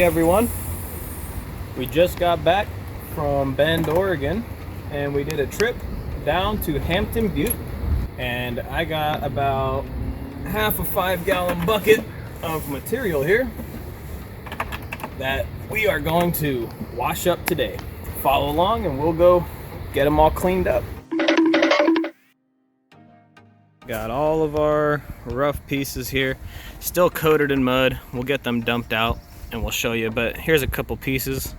everyone. We just got back from Bend, Oregon, and we did a trip down to Hampton Butte, and I got about half a 5-gallon bucket of material here that we are going to wash up today. Follow along and we'll go get them all cleaned up. Got all of our rough pieces here, still coated in mud. We'll get them dumped out and we'll show you, but here's a couple pieces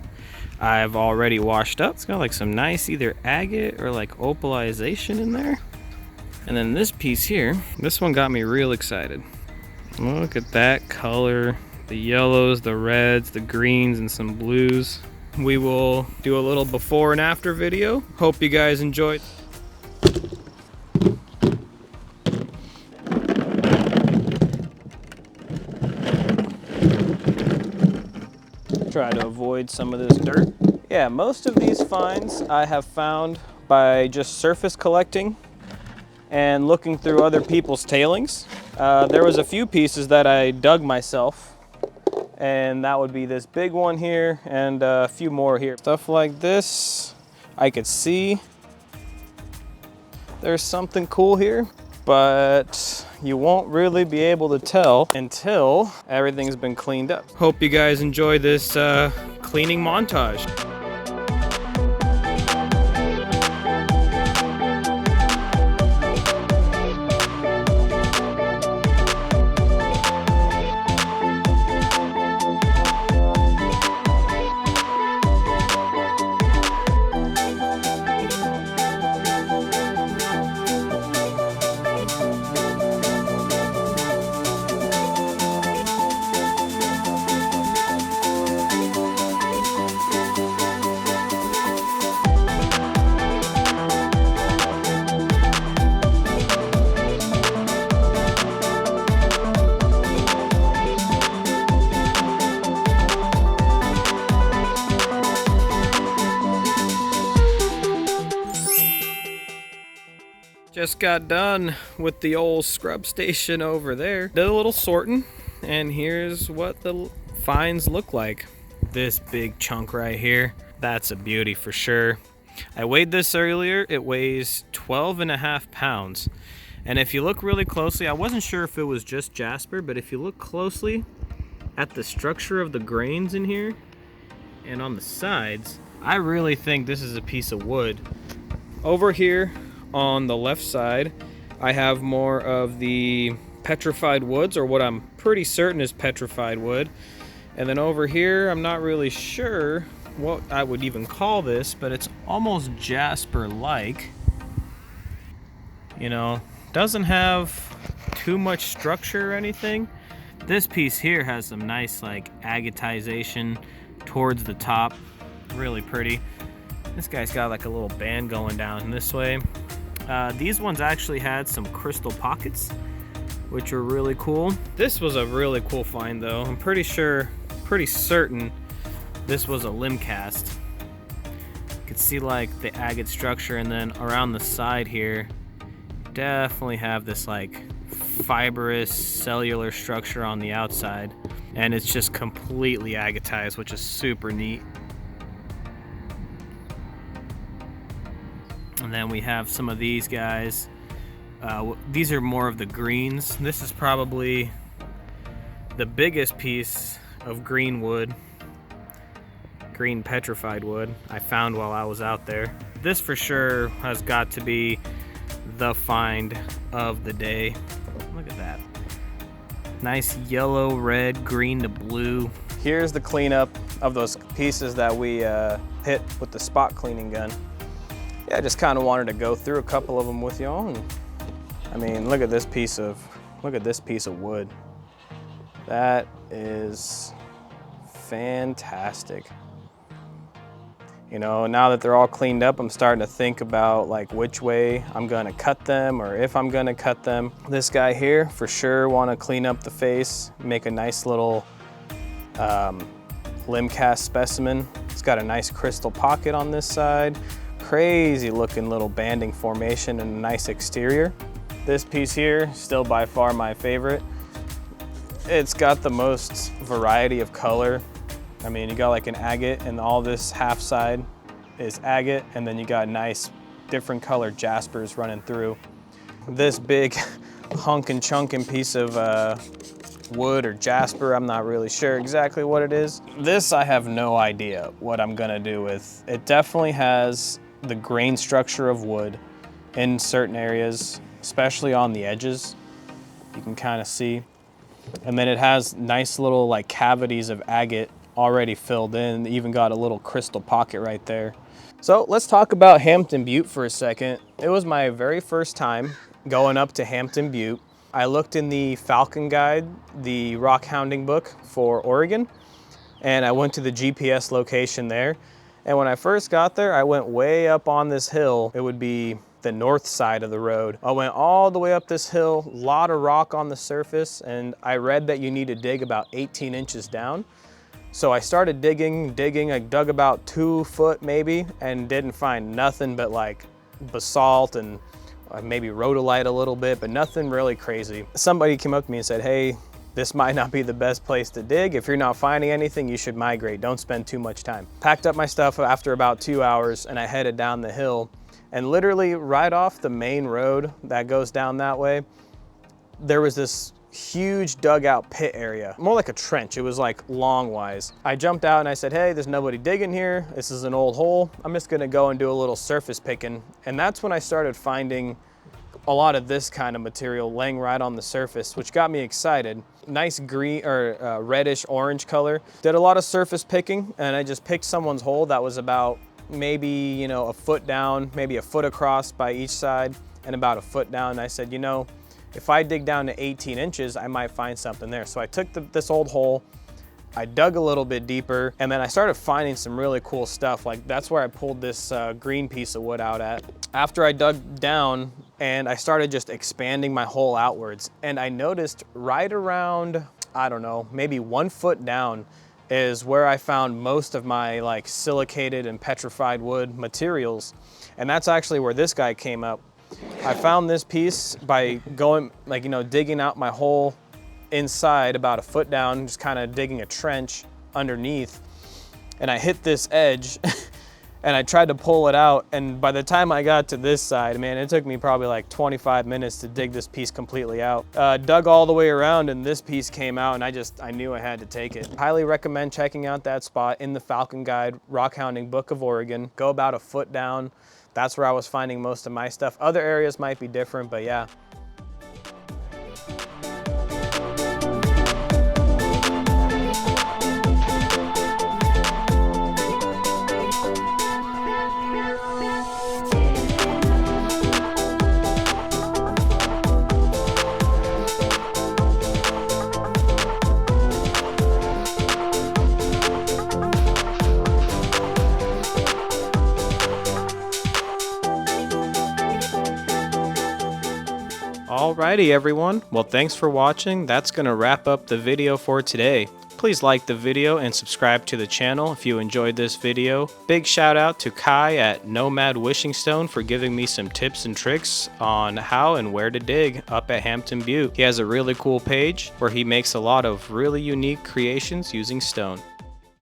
I've already washed up. It's got like some nice either agate or like opalization in there. And then this piece here, this one got me real excited. Look at that color, the yellows, the reds, the greens, and some blues. We will do a little before and after video. Hope you guys enjoyed. Try to avoid some of this dirt. Yeah, most of these finds I have found by just surface collecting and looking through other people's tailings. There was a few pieces that I dug myself, and that would be this big one here and a few more here. Stuff like this, I could see there's something cool here, but you won't really be able to tell until everything's been cleaned up. Hope you guys enjoy this cleaning montage. Just got done with the old scrub station over there. Did a little sorting, and here's what the finds look like. This big chunk right here, that's a beauty for sure. I weighed this earlier. It weighs 12.5 pounds. And if you look really closely, I wasn't sure if it was just jasper, but if you look closely at the structure of the grains in here and on the sides, I really think this is a piece of wood. Over here, on the left side, I have more of the petrified woods, or what I'm pretty certain is petrified wood. And then over here, I'm not really sure what I would even call this, but it's almost jasper-like. You know, doesn't have too much structure or anything. This piece here has some nice like agatization towards the top. Really pretty. This guy's got like a little band going down this way. These ones actually had some crystal pockets, which are really cool. This was a really cool find though. I'm pretty certain this was a limb cast. You could see like the agate structure, and then around the side here, definitely have this like fibrous cellular structure on the outside, and it's just completely agatized, which is super neat. And then we have some of these guys. These are more of the greens. This is probably the biggest piece of green wood, green petrified wood, I found while I was out there. This for sure has got to be the find of the day. Look at that. Nice yellow, red, green to blue. Here's the cleanup of those pieces that we hit with the spot cleaning gun. Yeah, I just kind of wanted to go through a couple of them with y'all. And I mean, look at this piece of wood. That is fantastic. You know, now that they're all cleaned up, I'm starting to think about like which way I'm gonna cut them, or if I'm gonna cut them. This guy here, for sure want to clean up the face, make a nice little limb cast specimen. It's got a nice crystal pocket on this side. Crazy looking little banding formation and a nice exterior. This piece here, still by far my favorite. It's got the most variety of color I mean, you got like an agate, and all this half side is agate, and then you got nice different colored jaspers running through. This big hunkin' chunkin' piece of wood or jasper, I'm not really sure exactly what it is. This I have no idea what I'm gonna do with. It definitely has the grain structure of wood in certain areas, especially on the edges. You can kind of see. And then it has nice little like cavities of agate already filled in. Even got a little crystal pocket right there. So let's talk about Hampton Butte for a second. It was my very first time going up to Hampton Butte. I looked in the Falcon Guide, the Rockhounding book for Oregon, and I went to the GPS location there. And when I first got there, I went way up on this hill. It would be the north side of the road. I went all the way up this hill, a lot of rock on the surface, and I read that you need to dig about 18 inches down. So I started digging. I dug about 2 foot maybe, and didn't find nothing but like basalt and maybe rhodolite a little bit, but nothing really crazy. Somebody came up to me and said, hey, this might not be the best place to dig. If you're not finding anything, you should migrate. Don't spend too much time. Packed up my stuff after about 2 hours, and I headed down the hill. And literally right off the main road that goes down that way, there was this huge dugout pit area, more like a trench. It was like long wise. I jumped out and I said, hey, there's nobody digging here. This is an old hole. I'm just gonna go and do a little surface picking. And that's when I started finding a lot of this kind of material laying right on the surface, which got me excited. Nice green or reddish orange color. Did a lot of surface picking, and I just picked someone's hole that was about maybe, you know, a foot down, maybe a foot across by each side, and about a foot down. And I said, you know, if I dig down to 18 inches, I might find something there. So I took this old hole, I dug a little bit deeper, and then I started finding some really cool stuff. Like that's where I pulled this green piece of wood out at. After I dug down, and I started just expanding my hole outwards, and I noticed right around, I don't know, maybe 1 foot down is where I found most of my like silicated and petrified wood materials. And that's actually where this guy came up. I found this piece by going, like, you know, digging out my hole inside about a foot down, just kind of digging a trench underneath. And I hit this edge and I tried to pull it out. And by the time I got to this side, man, it took me probably like 25 minutes to dig this piece completely out. Dug all the way around and this piece came out, and I knew I had to take it. Highly recommend checking out that spot in the Falcon Guide, Rockhounding Book of Oregon. Go about a foot down. That's where I was finding most of my stuff. Other areas might be different, but yeah. Alrighty everyone, well thanks for watching. That's gonna wrap up the video for today. Please like the video and subscribe to the channel if you enjoyed this video. Big shout out to Kai at Nomad Wishing Stone for giving me some tips and tricks on how and where to dig up at Hampton Butte. He has a really cool page where he makes a lot of really unique creations using stone.